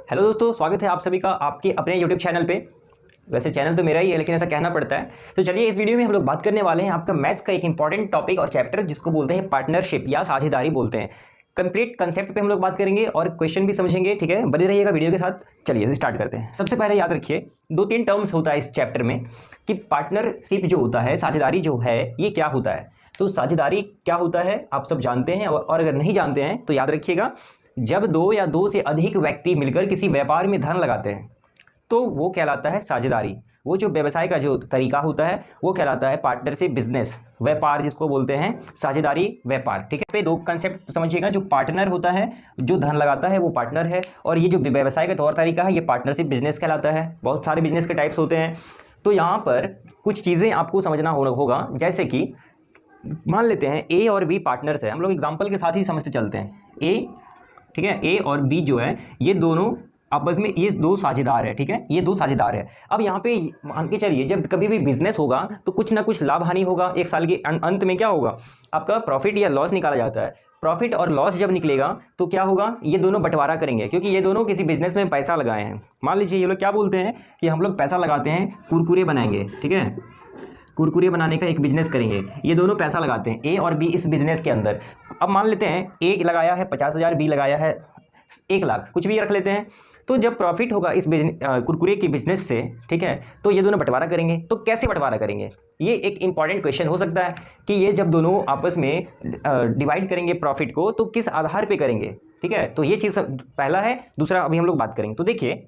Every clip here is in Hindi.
हेलो दोस्तों, स्वागत है आप सभी का आपके अपने यूट्यूब चैनल पे। वैसे चैनल तो मेरा ही है, लेकिन ऐसा कहना पड़ता है। तो चलिए, इस वीडियो में हम लोग बात करने वाले हैं आपका मैथ्स का एक इंपॉर्टेंट टॉपिक और चैप्टर, जिसको बोलते हैं पार्टनरशिप या साझेदारी बोलते हैं। कंप्लीट कंसेप्ट पे हम लोग बात करेंगे और क्वेश्चन भी समझेंगे। ठीक है, बने रहिएगा वीडियो के साथ। चलिए स्टार्ट करते हैं। सबसे पहले याद रखिए, 2-3 टर्म्स होता है इस चैप्टर में कि पार्टनरशिप जो होता है, साझेदारी जो है, ये क्या होता है। तो साझेदारी क्या होता है आप सब जानते हैं, और अगर नहीं जानते हैं तो याद रखिएगा, जब 2 या 2 से अधिक व्यक्ति मिलकर किसी व्यापार में धन लगाते हैं तो वो कहलाता है साझेदारी। वो जो व्यवसाय का जो तरीका होता है वो कहलाता है पार्टनरशिप बिजनेस, व्यापार जिसको बोलते हैं साझेदारी व्यापार। ठीक है, पे 2 कंसेप्ट समझिएगा। जो पार्टनर होता है, जो धन लगाता है, वो पार्टनर है, और ये जो व्यवसाय का तौर तरीका है, ये पार्टनरशिप बिजनेस कहलाता है। बहुत सारे बिजनेस के टाइप्स होते हैं। तो यहाँ पर कुछ चीज़ें आपको समझना होगा, जैसे कि मान लेते हैं ए और बी पार्टनर्स है। हम लोग एग्जाम्पल के साथ ही समझते चलते हैं। ए, ठीक है, ए और बी जो है, ये दोनों आपस में, ये 2 साझेदार है। ठीक है, ये 2 साझेदार है। अब यहाँ पे मान के चलिए, जब कभी भी बिजनेस होगा तो कुछ ना कुछ लाभ हानि होगा। एक साल के अंत में क्या होगा, आपका प्रॉफिट या लॉस निकाला जाता है। प्रॉफिट और लॉस जब निकलेगा तो क्या होगा, ये दोनों बंटवारा करेंगे, क्योंकि ये दोनों किसी बिजनेस में पैसा लगाए हैं। मान लीजिए ये लोग क्या बोलते हैं कि हम लोग पैसा लगाते हैं, कुरकुरे बनाएंगे। ठीक है, कुरकुरे बनाने का एक बिजनेस करेंगे। ये दोनों पैसा लगाते हैं, ए और बी, इस बिजनेस के अंदर। अब मान लेते हैं ए लगाया है 50,000, बी लगाया है 1 लाख, कुछ भी रख लेते हैं। तो जब प्रॉफिट होगा इस कुरकुरे के बिजनेस से, ठीक है, तो ये दोनों बंटवारा करेंगे। तो कैसे बंटवारा करेंगे, ये एक इंपॉर्टेंट क्वेश्चन हो सकता है कि ये जब दोनों आपस में डिवाइड करेंगे प्रॉफिट को, तो किस आधार पे करेंगे। ठीक है, तो ये चीज़ पहला है। दूसरा अभी हम लोग बात करेंगे। तो देखिए,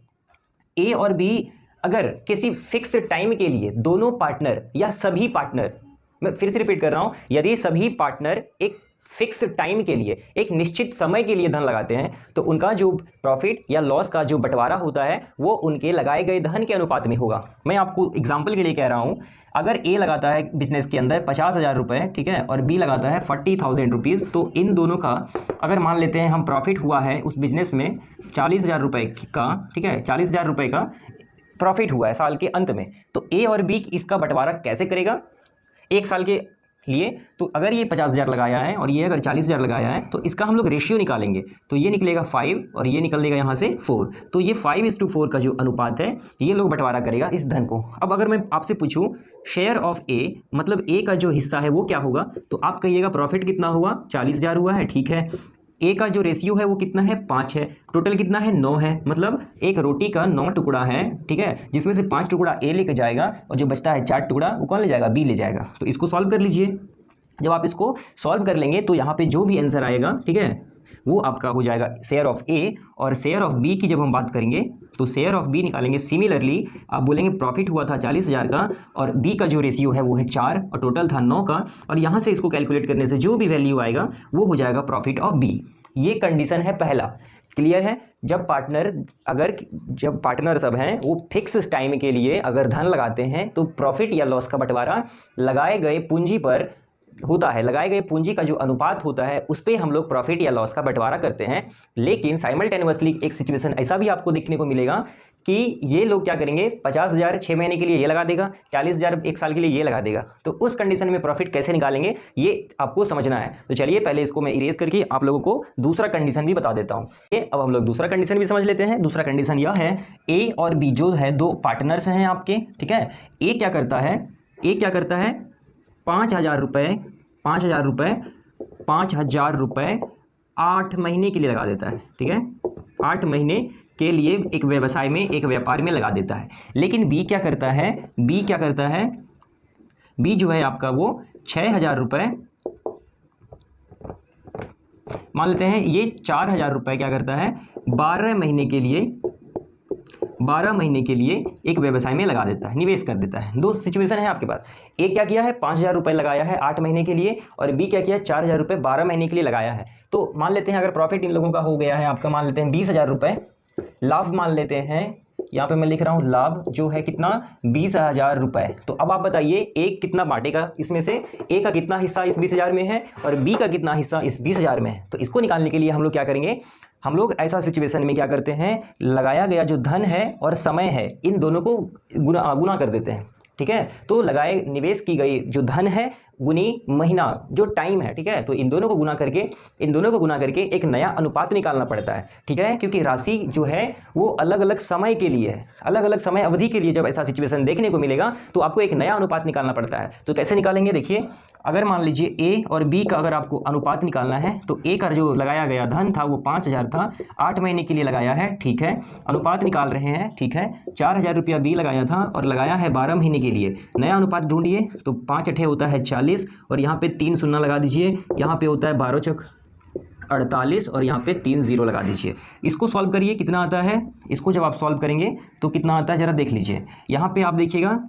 ए और बी अगर किसी फिक्स टाइम के लिए दोनों पार्टनर या सभी पार्टनर, मैं फिर से रिपीट कर रहा हूं, यदि सभी पार्टनर एक फिक्स टाइम के लिए, एक निश्चित समय के लिए धन लगाते हैं, तो उनका जो प्रॉफिट या लॉस का जो बंटवारा होता है वो उनके लगाए गए धन के अनुपात में होगा। मैं आपको एग्जांपल के लिए कह रहा हूं, अगर ए लगाता है बिजनेस के अंदर 50,000 रुपये, ठीक है, और बी लगाता है 40,000 रुपीज़, तो इन दोनों का अगर मान लेते हैं हम प्रॉफिट हुआ है उस बिजनेस में 40,000 रुपये का, ठीक है, 40,000 रुपये का प्रॉफिट हुआ है साल के अंत में, तो ए और बी इसका बंटवारा कैसे करेगा एक साल के लिए। तो अगर ये 50,000 लगाया है और ये अगर 40,000 लगाया है, तो इसका हम लोग रेशियो निकालेंगे। तो ये निकलेगा 5 और ये निकल देगा यहाँ से 4। तो ये 5:4 का जो अनुपात है, ये लोग बंटवारा करेगा इस धन को। अब अगर मैं आपसे पूछूं शेयर ऑफ ए, मतलब ए का जो हिस्सा है वो क्या होगा, तो आप कहिएगा प्रॉफिट कितना हुआ, 40,000 हुआ है। ठीक है, ए का जो रेशियो है वो कितना है, 5 है। टोटल कितना है, 9 है। मतलब एक रोटी का 9 टुकड़ा है, ठीक है, जिसमें से 5 टुकड़ा ए लेकर जाएगा और जो बचता है 4 टुकड़ा वो कौन ले जाएगा, बी ले जाएगा। तो इसको सॉल्व कर लीजिए। जब आप इसको सॉल्व कर लेंगे तो यहाँ पे जो भी आंसर आएगा, ठीक है, वो आपका हो जाएगा शेयर ऑफ ए। और शेयर ऑफ बी की जब हम बात करेंगे तो शेयर ऑफ बी निकालेंगे। सिमिलरली आप बोलेंगे प्रॉफिट हुआ था 40,000 का और बी का जो रेशियो है वो है 4 और टोटल था 9 का, और यहाँ से इसको कैलकुलेट करने से जो भी वैल्यू आएगा वो हो जाएगा प्रॉफिट ऑफ बी। ये कंडीशन है पहला। क्लियर है, जब पार्टनर सब हैं वो फिक्स टाइम के लिए अगर धन लगाते हैं तो प्रॉफिट या लॉस का बंटवारा लगाए गए पूंजी पर होता है। लगाए गए पूंजी का जो अनुपात होता है उस पर हम लोग प्रॉफिट या लॉस का बंटवारा करते हैं। लेकिन साइमल्टेनियसली एक सिचुएशन ऐसा भी आपको देखने को मिलेगा कि ये लोग क्या करेंगे, 50,000 6 महीने के लिए ये लगा देगा, 40,000 1 साल के लिए ये लगा देगा। तो उस कंडीशन में प्रॉफिट कैसे निकालेंगे ये आपको समझना है। तो चलिए पहले इसको मैं इरेज करके आप लोगों को दूसरा कंडीशन भी बता देता हूँ। अब हम लोग दूसरा कंडीशन भी समझ लेते हैं। दूसरा कंडीशन यह है, ए और बी जो है 2 पार्टनर्स हैं आपके, ठीक है। ए क्या करता है, 5,000 रुपये 8 महीने के लिए लगा देता है, ठीक है, 8 महीने के लिए एक व्यवसाय में, एक व्यापार में लगा देता है। लेकिन बी क्या करता है, बी जो है आपका वो 6,000 रुपये, मान लेते हैं ये 4,000 रुपये क्या करता है, 12 महीने के लिए एक व्यवसाय में लगा देता है, निवेश कर देता है। 2 सिचुएशन है आपके पास। एक क्या किया है, 5,000 रुपये लगाया है 8 महीने के लिए, और बी क्या किया है, 4,000 रुपये 12 महीने के लिए लगाया है। तो मान लेते हैं अगर प्रॉफिट इन लोगों का हो गया है आपका, मान लेते हैं 20,000 रुपये, लाभ मान लेते हैं, यहाँ पे मैं लिख रहा हूँ लाभ जो है कितना, 20,000 रुपये। तो अब आप बताइए एक कितना बांटेगा इसमें से, ए का कितना हिस्सा इस 20,000 में है और बी का कितना हिस्सा इस 20,000 में है। तो इसको निकालने के लिए हम लोग क्या करेंगे, हम लोग ऐसा सिचुएशन में क्या करते हैं, लगाया गया जो धन है और समय है इन दोनों को गुना कर देते हैं। ठीक है, तो लगाए निवेश की गई जो धन है गुनी महीना जो टाइम है, ठीक है, तो इन दोनों को गुना करके एक नया अनुपात निकालना पड़ता है, ठीक है, क्योंकि राशि जो है वो अलग अलग समय के लिए है, अलग अलग समय अवधि के लिए जब ऐसा सिचुएशन देखने को मिलेगा तो आपको एक नया अनुपात निकालना पड़ता है। तो कैसे निकालेंगे, देखिए, अगर मान लीजिए ए और बी का अगर आपको अनुपात निकालना है तो ए का जो लगाया गया धन था वो 5,000 था, 8 महीने के लिए लगाया है, ठीक है, अनुपात निकाल रहे हैं, ठीक है, 4,000 रुपया बी लगाया था और लगाया है 12 महीने के लिए। नया अनुपात ढूंढिए, तो 5 अठे होता है 40 और यहाँ पे 3 शून्य लगा दीजिए, यहाँ पे होता है 12 चौक 48 और यहाँ पे 3 जीरो लगा दीजिए। इसको सॉल्व करिए, कितना आता है, इसको जब आप सॉल्व करेंगे तो कितना आता है जरा देख लीजिए। यहाँ पे आप देखिएगा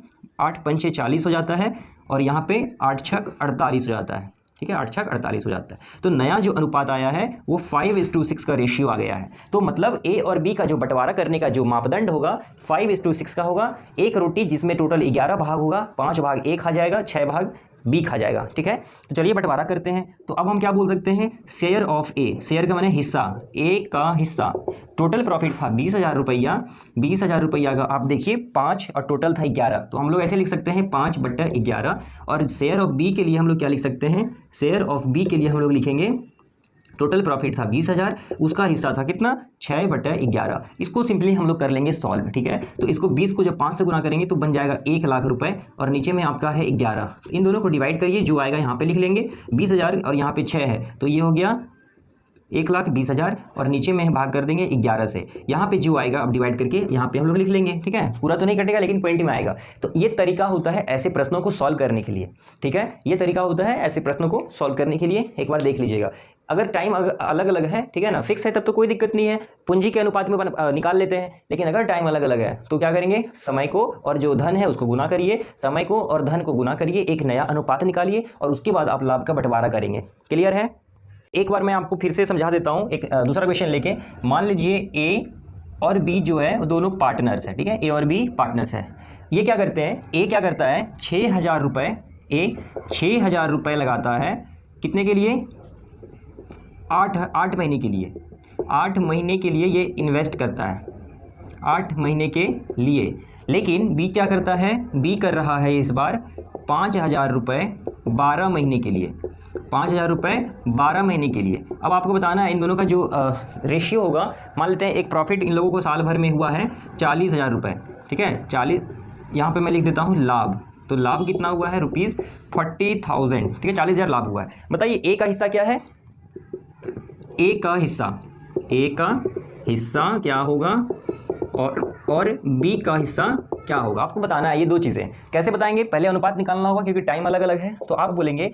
8 पंचे 40 हो जाता है और यहाँ पे 8 छक 48 हो जाता है, ठीक है, 8 छक 48 हो जाता है। तो नया जो अनुपात आया है वो 5:6 का रेशियो आ गया है। तो मतलब ए और बी का जो बंटवारा करने का जो मापदंड होगा 5:6 का होगा। एक रोटी जिसमें टोटल 11 भाग होगा, 5 भाग ए खा जाएगा, 6 भाग बी खा जाएगा, ठीक है। तो चलिए बंटवारा करते हैं। तो अब हम क्या बोल सकते हैं, शेयर ऑफ ए, शेयर का माने हिस्सा, ए का हिस्सा। टोटल प्रॉफिट था 20,000 रुपया, 20,000 रुपया का आप देखिए 5 और टोटल था 11, तो हम लोग ऐसे लिख सकते हैं 5/11। और शेयर ऑफ बी के लिए हम लोग क्या लिख सकते हैं, शेयर ऑफ बी के लिए हम लोग लिखेंगे टोटल प्रॉफिट था 20,000, उसका हिस्सा था कितना 6/11। इसको सिंपली हम लोग कर लेंगे सॉल्व, ठीक है। तो इसको 20 को जब 5 से गुना करेंगे तो बन जाएगा 1 लाख रुपए और नीचे में आपका है 11। इन दोनों को डिवाइड करिए, जो आएगा यहाँ पे लिख लेंगे 20,000 और यहाँ पे 6 है तो ये हो गया 1,20,000 और नीचे में भाग कर देंगे 11 से। यहाँ पे जो आएगा अब डिवाइड करके यहाँ पे हम लोग लिख लेंगे, ठीक है, पूरा तो नहीं कटेगा लेकिन पॉइंट में आएगा। तो ये तरीका होता है ऐसे प्रश्नों को सॉल्व करने के लिए, ठीक है, ये तरीका होता है ऐसे प्रश्नों को सॉल्व करने के लिए। एक बार देख लीजिएगा, अगर टाइम अलग अलग है, ठीक है ना, फिक्स है तब तो कोई दिक्कत नहीं है, पूंजी के अनुपात में निकाल लेते हैं। लेकिन अगर टाइम अलग अलग है तो क्या करेंगे, समय को और जो धन है उसको गुना करिए, समय को और धन को गुना करिए, एक नया अनुपात निकालिए और उसके बाद आप लाभ का बंटवारा करेंगे। क्लियर है। एक बार मैं आपको फिर से समझा देता हूँ एक दूसरा क्वेश्चन लेके। मान लीजिए ए और बी जो है वो दोनों पार्टनर्स है, ठीक है, ए और बी पार्टनर्स है। ये क्या करते हैं, ए क्या करता है 6,000 रुपये, ए 6,000 रुपये लगाता है कितने के लिए, 8 महीने के लिए, 8 महीने के लिए ये इन्वेस्ट करता है, 8 महीने के लिए। लेकिन बी क्या करता है, बी कर रहा है इस बार 5,000 रुपये 12 महीने के लिए, 5,000 रुपये 12 महीने के लिए। अब आपको बताना है इन दोनों का जो रेशियो होगा। मान लेते हैं एक प्रॉफिट इन लोगों को साल भर में हुआ है 40,000 रुपये, ठीक है, 40, यहाँ पे मैं लिख देता हूँ लाभ। तो लाभ कितना हुआ है ₹40,000, ठीक है, 40,000 लाभ हुआ है। बताइए ए का हिस्सा क्या है, ए का हिस्सा क्या होगा और बी का हिस्सा क्या होगा, आपको बताना है। ये दो चीज़ें कैसे बताएंगे, पहले अनुपात निकालना होगा क्योंकि टाइम अलग अलग है। तो आप बोलेंगे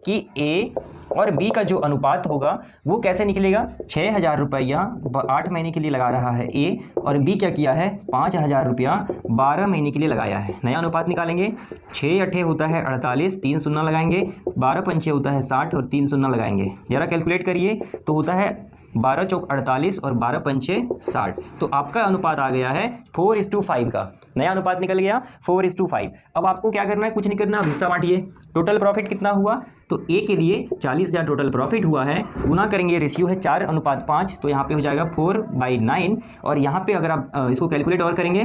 कि ए और बी का जो अनुपात होगा वो कैसे निकलेगा, 6,000 रुपया 8 महीने के लिए लगा रहा है ए और बी क्या किया है 5,000 रुपया 12 महीने के लिए लगाया है। नया अनुपात निकालेंगे, 6 अठे होता है 48, 3 शून्य लगाएंगे, 12 पंचे होता है 60 और 3 शून्य लगाएंगे। जरा कैलकुलेट करिए तो होता है 12 चौक 48 और 12 पंचे 60। तो आपका अनुपात आ गया है 4:5 का, नया अनुपात निकल गया 4:5। अब आपको क्या करना है, कुछ नहीं करना, अब हिस्सा बांटिए। टोटल प्रॉफिट कितना हुआ, तो ए के लिए 40,000 टोटल प्रॉफिट हुआ है, गुना करेंगे, रेशियो है 4:5, तो यहाँ पे हो जाएगा 4/9। और यहाँ पे अगर आप इसको कैलकुलेट और करेंगे,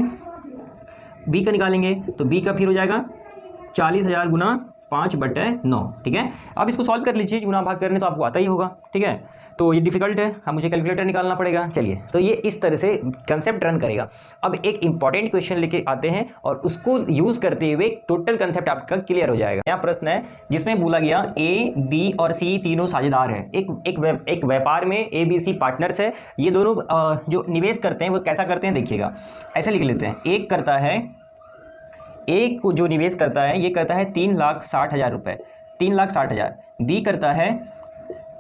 बी का निकालेंगे तो बी का फिर हो जाएगा 40,000 गुना 5/9, ठीक है। अब इसको सॉल्व कर लीजिए, गुना भाग करने तो आपको आता ही होगा, ठीक है। तो ये डिफिकल्ट है, हम मुझे कैलकुलेटर निकालना पड़ेगा। चलिए, तो ये इस तरह से कंसेप्ट रन करेगा। अब एक इंपॉर्टेंट क्वेश्चन लेके आते हैं और उसको यूज करते हुए टोटल कंसेप्ट आपका क्लियर हो जाएगा। यहाँ प्रश्न है जिसमें बोला गया ए, बी और सी तीनों साझेदार है एक व्यापार में, ए बी सी पार्टनर्स है। ये दोनों जो निवेश करते हैं वो कैसा करते हैं देखिएगा, ऐसे लिख लेते हैं। एक करता है, एक को जो निवेश करता है ये करता है 3,60,000 रुपये, 3,60,000। बी करता है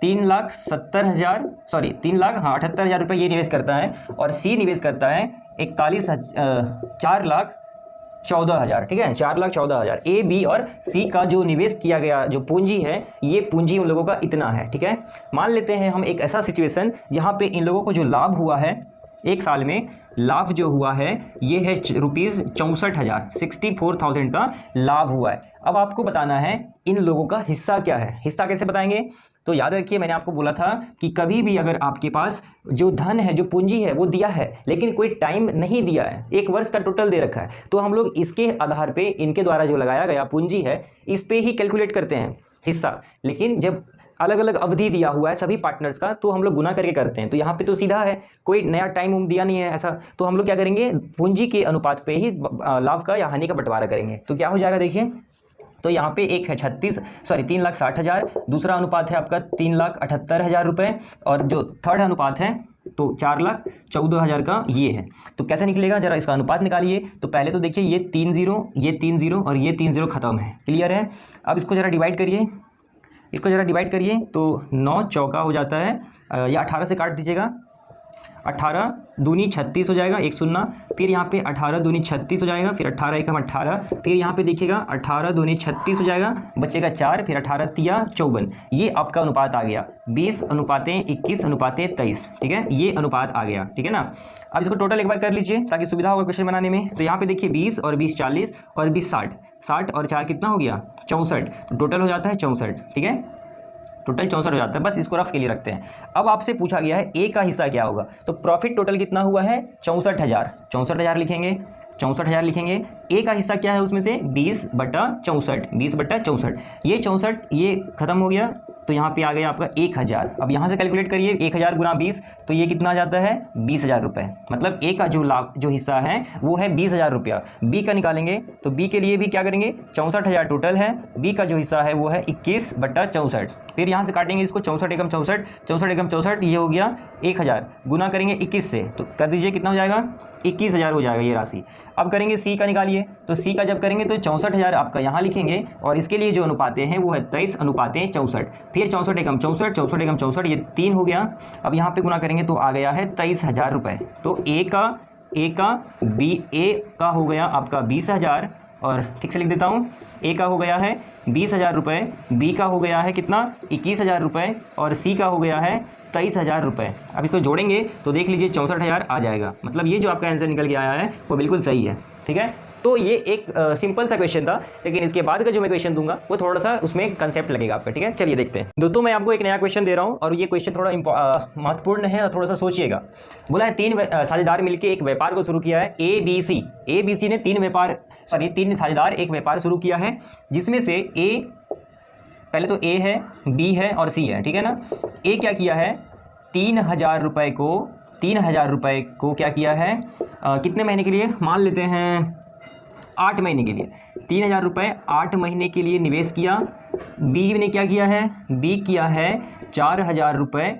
3,78,000 रुपये ये निवेश करता है। और सी निवेश करता है 4,14,000, ठीक है, 4,14,000। ए, बी और सी का जो निवेश किया गया जो पूंजी है, ये पूंजी उन लोगों का इतना है, ठीक है। मान लेते हैं हम एक ऐसा सिचुएशन जहाँ पे इन लोगों को जो लाभ हुआ है एक साल में, लाभ जो हुआ है ये है ₹64,000, 64,000 का लाभ हुआ है। अब आपको बताना है इन लोगों का हिस्सा क्या है। हिस्सा कैसे बताएंगे, तो याद रखिए मैंने आपको बोला था कि कभी भी अगर आपके पास जो धन है, जो पूंजी है वो दिया है लेकिन कोई टाइम नहीं दिया है, 1 वर्ष का टोटल दे रखा है, तो हम लोग इसके आधार पे इनके द्वारा जो लगाया गया पूंजी है इस पे ही कैलकुलेट करते हैं हिस्सा। लेकिन जब अलग अलग अवधि दिया हुआ है सभी पार्टनर्स का तो हम लोग गुना करके करते हैं। तो यहाँ पे तो सीधा है, कोई नया टाइम दिया नहीं है ऐसा, तो हम लोग क्या करेंगे पूंजी के अनुपात पे ही लाभ का या हानि का बंटवारा करेंगे। तो क्या हो जाएगा देखिए, तो यहाँ पे एक है 3,60,000, दूसरा अनुपात है आपका 3,78,000 रुपये, और जो थर्ड अनुपात है तो 4,14,000 का ये है। तो कैसे निकलेगा, जरा इसका अनुपात निकालिए। तो पहले तो देखिए ये 3 0, ये 3 0 और ये 3 0 खत्म है, क्लियर है। अब इसको जरा डिवाइड करिए, इसको जरा डिवाइड करिए तो 9 चौका हो जाता है, या 18 से काट दीजिएगा, 18 दूनी 36 हो जाएगा, 1 शून्य, फिर यहाँ पे 18 दूनी 36 हो जाएगा, फिर 18 एकम 18, फिर यहाँ पे देखिएगा 18 दूनी 36 हो जाएगा, बचेगा 4, फिर 18 तिया 54। ये आपका अनुपात आ गया 20:21:23, ठीक है, ये अनुपात आ गया, ठीक है ना। अब इसको टोटल एक बार कर लीजिए ताकि सुविधा होगा क्वेश्चन बनाने में। तो यहाँ पे देखिए 20 और 20 40 और 20 60, 60 और 4 कितना हो गया 64, तो टोटल हो जाता है 64, ठीक है, टोटल 64 हो जाता है। बस इसको रफ के लिए रखते हैं। अब आपसे पूछा गया है ए का हिस्सा क्या होगा, तो प्रॉफिट टोटल कितना हुआ है 64,000, 64,000 लिखेंगे, 64,000 लिखेंगे। ए का हिस्सा क्या है उसमें से 20/64, 20/64, ये 64 ये खत्म हो गया, तो यहाँ पे आ गया आपका 1,000। अब यहाँ से कैलकुलेट करिए 1,000 गुना 20, तो ये कितना आ जाता है 20,000 रुपये। मतलब ए का जो लाभ जो हिस्सा है वो है 20,000 रुपया। बी का निकालेंगे तो बी के लिए भी क्या करेंगे 64,000 टोटल है, बी का जो हिस्सा है वो है 21/64। फिर यहाँ से काटेंगे इसको 64 एकम 64, 64 एकम 64, ये हो गया 1,000, गुना करेंगे 21 से तो कर दीजिए कितना हो जाएगा 21,000 हो जाएगा ये राशि। अब करेंगे सी का निकालिए, तो सी का जब करेंगे तो 64,000 आपका यहाँ लिखेंगे, और इसके लिए जो अनुपातें हैं वो है 23:64, फिर 64 एकम 64, 64 एकम 64, ये 3 हो गया। अब यहाँ पे गुना करेंगे तो आ गया है 23,000 रुपये। तो ए का बी, ए का हो गया आपका 20,000, और ठीक से लिख देता हूँ, ए का हो गया है 20,000 रुपये, बी का हो गया है कितना 21,000 रुपये, और सी का हो गया है 23,000 रुपये। अब इसको जोड़ेंगे तो देख लीजिए 64,000 आ जाएगा। मतलब ये जो आपका आंसर निकल के आया है वो बिल्कुल सही है, ठीक है। तो ये एक सिंपल सा क्वेश्चन था, लेकिन इसके बाद का जो मैं क्वेश्चन दूंगा वो थोड़ा सा उसमें कंसेप्ट लगेगा आपका, ठीक है। चलिए देखते हैं दोस्तों, मैं आपको एक नया क्वेश्चन दे रहा हूँ और ये क्वेश्चन थोड़ा महत्वपूर्ण है और थोड़ा सा सोचिएगा। बोला है 3 साझेदार मिलकर एक व्यापार को शुरू किया है, ए बी सी ने 3 साझेदार एक व्यापार शुरू किया है, जिसमें से ए, पहले तो ए है, बी है और सी है, ठीक है ना। ए क्या किया है 3,000 रुपये को क्या किया है कितने महीने के लिए, मान लेते हैं 8 महीने के लिए, 3,000 रुपये 8 महीने के लिए निवेश किया। बी ने क्या किया है, बी किया है 4,000 रुपये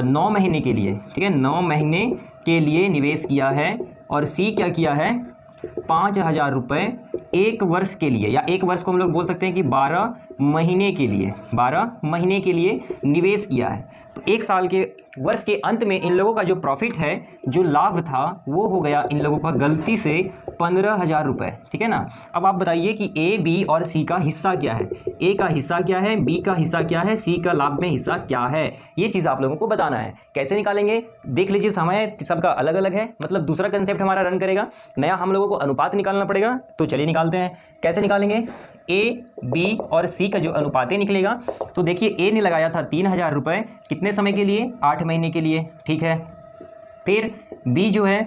9 महीने के लिए, ठीक है, 9 महीने के लिए निवेश किया है। और सी क्या किया है 5,000 रुपये 1 वर्ष के लिए, या 1 वर्ष को हम लोग बोल सकते हैं कि 12 महीने के लिए, 12 महीने के लिए निवेश किया है। तो 1 साल के वर्ष के अंत में इन लोगों का जो प्रॉफिट है, जो लाभ था, वो हो गया इन लोगों का गलती से 15,000 रुपये, ठीक है ना। अब आप बताइए कि ए, बी और सी का हिस्सा क्या है, ए का हिस्सा क्या है, बी का हिस्सा क्या है, सी का लाभ में हिस्सा क्या है, ये चीज़ आप लोगों को बताना है। कैसे निकालेंगे देख लीजिए, समय सबका अलग अलग है, मतलब दूसरा कंसेप्ट हमारा रन करेगा, नया हम लोगों को अनुपात निकालना पड़ेगा। तो चलिए निकालते हैं। कैसे निकालेंगे, ए, बी और सी का जो अनुपात निकलेगा, तो देखिए ए ने लगाया था 3,000 रुपये, कितने समय के लिए 8 महीने के लिए, ठीक है। फिर बी जो है,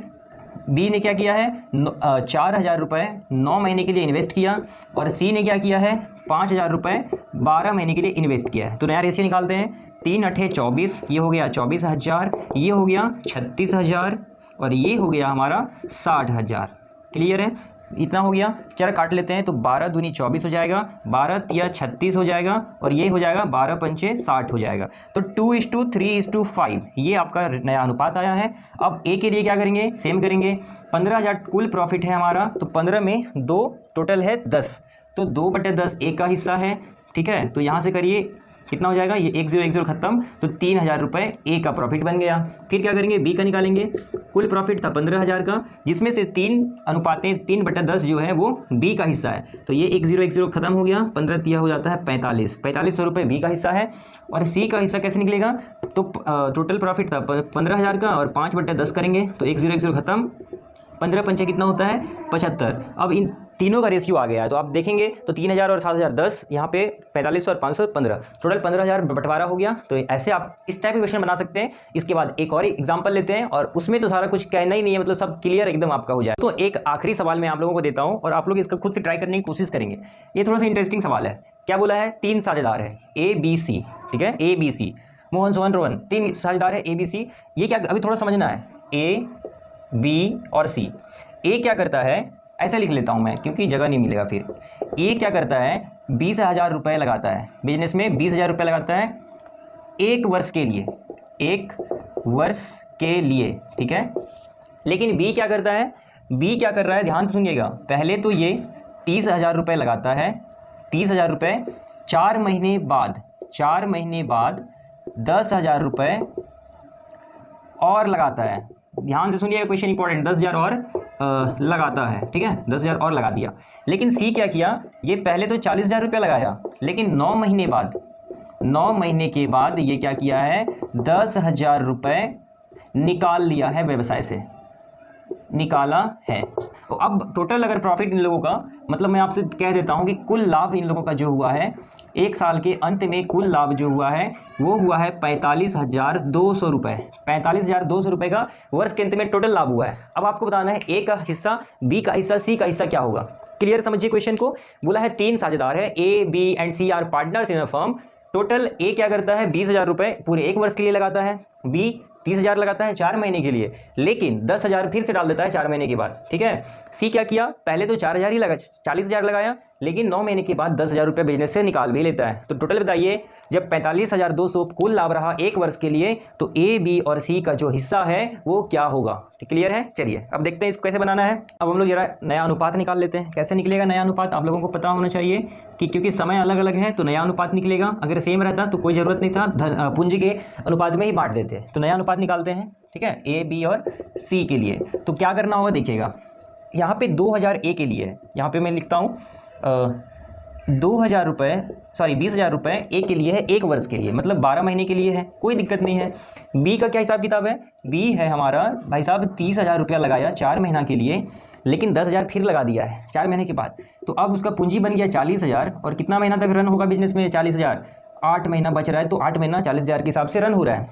बी ने क्या किया है 4,000 रुपये 9 महीने के लिए इन्वेस्ट किया, और सी ने क्या किया है 5,000 रुपये 12 महीने के लिए इन्वेस्ट किया है। तो नया रेशियो निकालते हैं, 3 8 24, ये हो गया 24,000, ये हो गया 36,000, और ये हो गया हमारा 60,000। क्लियर है, इतना हो गया। चलो काट लेते हैं, तो 12 दूनी 24 हो जाएगा, 12 तिया 36 हो जाएगा, और ये हो जाएगा 12 पंचे 60 हो जाएगा। तो 2:3:5 ये आपका नया अनुपात आया है। अब ए के लिए क्या करेंगे, सेम करेंगे। 15,000 कुल प्रॉफिट है हमारा, तो 15 में 2 टोटल है 10, तो 2/10 ए का हिस्सा है, ठीक है। तो यहाँ से करिए कितना हो जाएगा, ये 1010 खत्म, तो 3,000 रुपये ए का प्रॉफिट बन गया। फिर क्या करेंगे, बी का निकालेंगे। कुल प्रॉफिट था 15,000 का, जिसमें से 3:10 जो है वो बी का हिस्सा है, तो ये 1010 खत्म हो गया, 15 तिया हो जाता है 4500 रुपये बी का हिस्सा है। और सी का हिस्सा कैसे निकलेगा, तो टोटल प्रॉफिट था 15,000 का, और 5/10 करेंगे तो 1010 खत्म, 15 पंचे कितना होता है 75। अब इन तीनों का रेशियो आ गया है। तो आप देखेंगे तो 3000 और 7000 10, यहाँ पे 4500 और 500 15, टोटल 15000 बंटवारा हो गया। तो ऐसे आप इस टाइप के क्वेश्चन बना सकते हैं। इसके बाद एक और एग्जांपल लेते हैं और उसमें तो सारा कुछ कहना ही नहीं है, मतलब सब क्लियर एकदम आपका हो जाए। तो एक आखिरी सवाल मैं आप लोगों को देता हूँ और आप लोग इसका खुद से ट्राई करने की कोशिश करेंगे। ये थोड़ा सा इंटरेस्टिंग सवाल है। क्या बोला है? 3 साझेदार है ABC, ठीक है, ABC, मोहन सोहन रोहन, 3 साझेदार है ABC। ये क्या, अभी थोड़ा समझना है, A B और C। A क्या करता है, ऐसा लिख लेता हूं मैं क्योंकि जगह नहीं मिलेगा फिर। A क्या करता है, 20,000 रुपये लगाता है बिजनेस में, 20,000 रुपये लगाता है 1 वर्ष के लिए, 1 वर्ष के लिए, ठीक है। लेकिन B क्या करता है, B क्या कर रहा है, ध्यान से सुनिएगा। पहले तो ये 30,000 रुपये लगाता है, 30,000 रुपये, 4 महीने बाद 10,000 रुपये और लगाता है। ध्यान से सुनिए, क्वेश्चन इंपॉर्टेंट, 10,000 और लगाता है, ठीक है, 10,000 और लगा दिया। लेकिन सी क्या किया, ये पहले तो 40,000 रुपये लगाया, लेकिन 9 महीने के बाद ये क्या किया है, 10,000 रुपये निकाल लिया है, व्यवसाय से निकाला है। तो अब टोटल अगर प्रॉफिट इन लोगों का, मतलब मैं आपसे कह देता हूं कि कुल लाभ इन लोगों का जो हुआ है, एक साल के अंत में कुल लाभ जो हुआ है वो हुआ है 45,200 रुपये। 45,200 रुपये का वर्ष के अंत में टोटल लाभ हुआ है। अब आपको बताना है ए का हिस्सा, बी का हिस्सा, सी का हिस्सा क्या होगा। क्लियर समझिए क्वेश्चन को। बोला है 3 साझेदार है, A B and C are partners in a firm. Total A क्या करता है, 20,000 रुपये पूरे 1 वर्ष के लिए लगाता है, बी 30,000 लगाता है 4 महीने के लिए, लेकिन 10,000 फिर से डाल देता है 4 महीने के बाद, ठीक है। सी क्या किया, पहले तो 4,000 ही लगा, 40,000 लगाया, लेकिन 9 महीने के बाद 10,000 रुपये बिजनेस से निकाल भी लेता है। तो टोटल बताइए, जब 45,200 कुल लाभ रहा 1 वर्ष के लिए, तो ए बी और सी का जो हिस्सा है वो क्या होगा। क्लियर है? चलिए अब देखते हैं इसको कैसे बनाना है। अब हम लोग जरा नया अनुपात निकाल लेते हैं। कैसे निकलेगा नया अनुपात, आप लोगों को पता होना चाहिए कि क्योंकि समय अलग अलग है तो नया अनुपात निकलेगा। अगर सेम रहता तो कोई ज़रूरत नहीं था, पूंजी के अनुपात में ही बांट देते। तो नया अनुपात निकालते हैं, ठीक है, ए बी और सी के लिए। तो क्या करना होगा, देखिएगा यहाँ पे 2,000 ए के लिए है, यहाँ पे मैं लिखता हूँ 2,000 रुपये, सॉरी 20,000 रुपये ए के लिए है 1 वर्ष के लिए, मतलब 12 महीने के लिए है, कोई दिक्कत नहीं है। बी का क्या हिसाब किताब है, बी है हमारा भाई साहब 30,000 रुपया लगाया 4 महीना के लिए, लेकिन 10,000 फिर लगा दिया है 4 महीने के बाद। तो अब उसका पूंजी बन गया 40,000, और कितना महीना तक रन होगा बिजनेस में 40,000, 8 महीना बच रहा है, तो 8 महीना 40,000 के हिसाब से रन हो रहा है।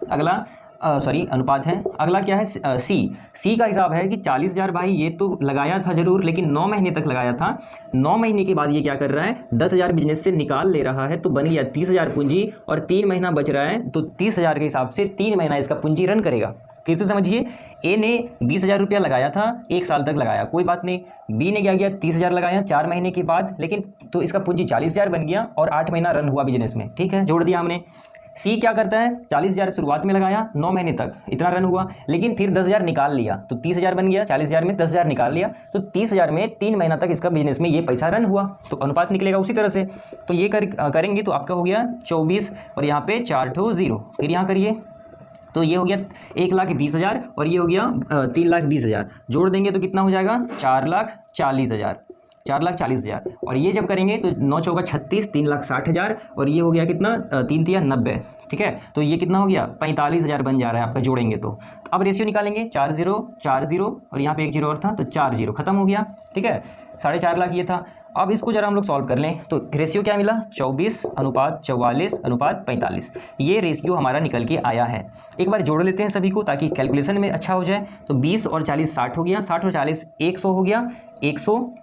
अगला अनुपात है। अगला क्या है, सी का हिसाब है कि 40,000 भाई ये तो लगाया था जरूर, लेकिन 9 महीने तक लगाया था। 9 महीने के बाद ये क्या कर रहा है, 10,000 बिजनेस से निकाल ले रहा है, तो बन गया 30,000 पूंजी, और 3 महीना बच रहा है, तो 30,000 के हिसाब से 3 महीना इसका पूंजी रन करेगा। कैसे समझिए, ए ने 20,000 रुपया लगाया था, 1 साल तक लगाया, कोई बात नहीं। बी ने क्या किया, 30,000 लगाया 4 महीने के बाद, लेकिन तो इसका पूंजी 40,000 बन गया, और 8 महीना रन हुआ बिजनेस में, ठीक है, जोड़ दिया हमने। सी क्या करता है, 40,000 शुरुआत में लगाया, 9 महीने तक इतना रन हुआ, लेकिन फिर 10,000 निकाल लिया, तो 30,000 बन गया, 40,000 में 10,000 निकाल लिया, तो 30,000 में 3 महीना तक इसका बिजनेस में ये पैसा रन हुआ, तो अनुपात निकलेगा उसी तरह से। तो ये करेंगे तो आपका हो गया 24, और यहाँ पे 4 ठो 0, फिर यहाँ करिए तो ये हो गया 1,20,000, और ये हो गया 3,20,000, जोड़ देंगे तो कितना हो जाएगा, 4,40,000, 4,40,000। और ये जब करेंगे तो 9 चौका 36, 3,60,000, और ये हो गया कितना, 3 तिया 90, ठीक है। तो ये कितना हो गया, 45,000 बन जा रहा है आपका, जोड़ेंगे तो अब रेशियो निकालेंगे, 4 0 4 0, और यहाँ पे 1 0 और था, तो 4 0 खत्म हो गया, ठीक है। 4.5 लाख ये था। अब इसको जरा हम लोग सॉल्व कर लें, तो रेशियो क्या मिला, 24:44:45, ये रेशियो हमारा निकल के आया है। एक बार जोड़ लेते हैं सभी को ताकि कैलकुलेशन में अच्छा हो जाए। तो 20 और 40 60 हो गया, 60 और 40 100 हो गया, 100,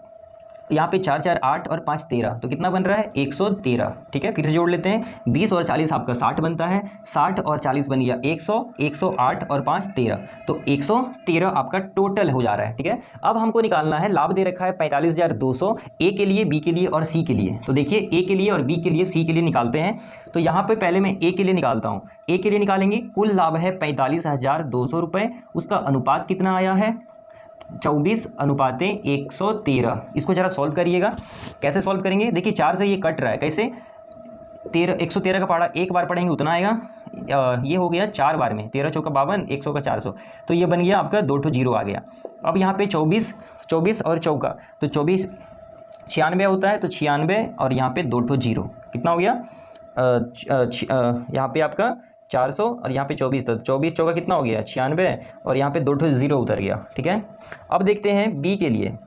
यहाँ पे 4 4 8 और 5 13, तो कितना बन रहा है, 113, ठीक है। फिर से जोड़ लेते हैं, 20 और 40 आपका 60 बनता है, 60 और 40 बन गया 100, 108 और 5 13, तो 113 आपका टोटल हो जा रहा है, ठीक है। अब हमको निकालना है, लाभ दे रखा है 45,200 ए के लिए, बी के लिए और सी के लिए। तो देखिए ए के लिए और बी के लिए, सी के लिए निकालते हैं। तो यहाँ पे पहले मैं ए के लिए निकालता हूँ। ए के लिए निकालेंगे, कुल लाभ है 45,200 रुपये, उसका अनुपात कितना आया है, 24:113। इसको जरा सॉल्व करिएगा। कैसे सॉल्व करेंगे, देखिए 4 से ये कट रहा है, कैसे, 113 का पहाड़ा एक बार पढ़ेंगे उतना आएगा, ये हो गया 4 बार में, 13 चौका 52, 100 का 400, तो ये बन गया आपका 2 ठो 0 आ गया। अब यहाँ पे 24 और चौका, तो 24 96 होता है, तो 96 और यहाँ पे 2 ठो 0, कितना हो गया, यहाँ पे आपका 400 और यहाँ पे 24, तो 24 चौका कितना हो गया, 96, और यहाँ पे 2 ठो 0 उतर गया, ठीक है। अब देखते हैं बी के लिए।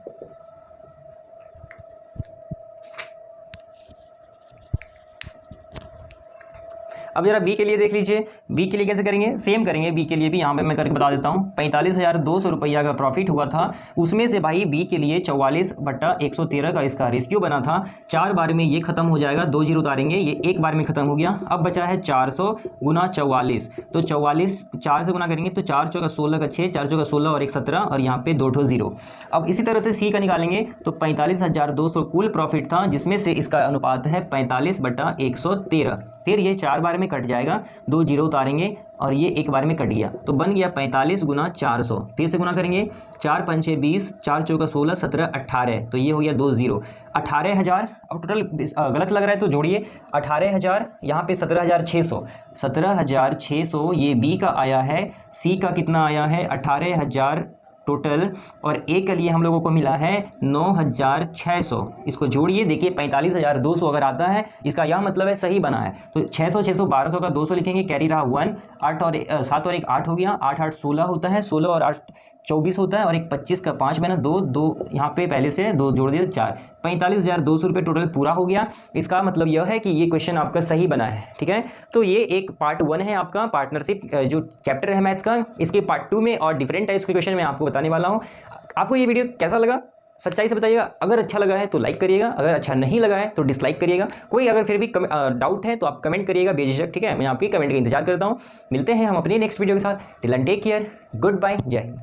अब जरा बी के लिए देख लीजिए, बी के लिए कैसे करेंगे, सेम करेंगे। बी के लिए भी यहाँ पे मैं करके बता देता हूँ। 45,200 रुपया का प्रॉफिट हुआ था, उसमें से भाई बी के लिए 44/113 का इसका रेशियो बना था। 4 बार में ये खत्म हो जाएगा, 2 जीरो उतारेंगे, ये एक बार में खत्म हो गया। अब बचा है 400 गुना 44, तो 44 4 से गुना करेंगे तो 4 चौका 16 का 6, 4 चौका 16 और 1 17 और यहाँ पे 2 जीरो। अब इसी तरह से सी का निकालेंगे तो 45,200 कुल प्रॉफिट था, जिसमें से इसका अनुपात है 45/113। फिर ये 4 बार में कट जाएगा, 2 जीरो उतारेंगे और ये एक बार में कट गया, तो बन गया 45 गुना 400। फिर से गुना करेंगे, 4 पंचे 20, 4 चौका 16, 17 18, तो ये हो गया 2 जीरो। 18,000, अब टोटल गलत लग रहा है तो जोड़िए, 18,000 यहाँ पे 17,600, 17,600 ये बी का आया है। सी का कितना आया है, 18,000 टोटल, और ए के लिए हम लोगों को मिला है 9,600। इसको जोड़िए, देखिए 45,200 अगर आता है, इसका यह मतलब है सही बना है। तो 600 600 1200 का 200 लिखेंगे, कैरी रहा 1, 8 और 7 और 1 8 हो गया, 8 8 16 होता है, 16 और 8 24 होता है, और एक 25 का 5 मैंने 2 2 यहाँ पे पहले से 2 जोड़ दिए 4। 45,200 रुपये टोटल पूरा हो गया। इसका मतलब यह है कि ये क्वेश्चन आपका सही बना है, ठीक है। तो ये एक पार्ट 1 है आपका पार्टनरशिप जो चैप्टर है मैथ्स का। इसके पार्ट 2 में और डिफरेंट टाइप्स के क्वेश्चन मैं आपको बताने वाला हूँ। आपको ये वीडियो कैसा लगा, सच्चाई से बताइएगा। अगर अच्छा लगा है तो लाइक करिएगा, अगर अच्छा नहीं लगा है तो डिसलाइक करिएगा। कोई अगर फिर भी डाउट है तो आप कमेंट करिएगा बेझिझक, ठीक है। मैं आपकी कमेंट का इंतजार करता हूँ। मिलते हैं हम अपने नेक्स्ट वीडियो के साथ। Till then take care, good bye, जय हिंद।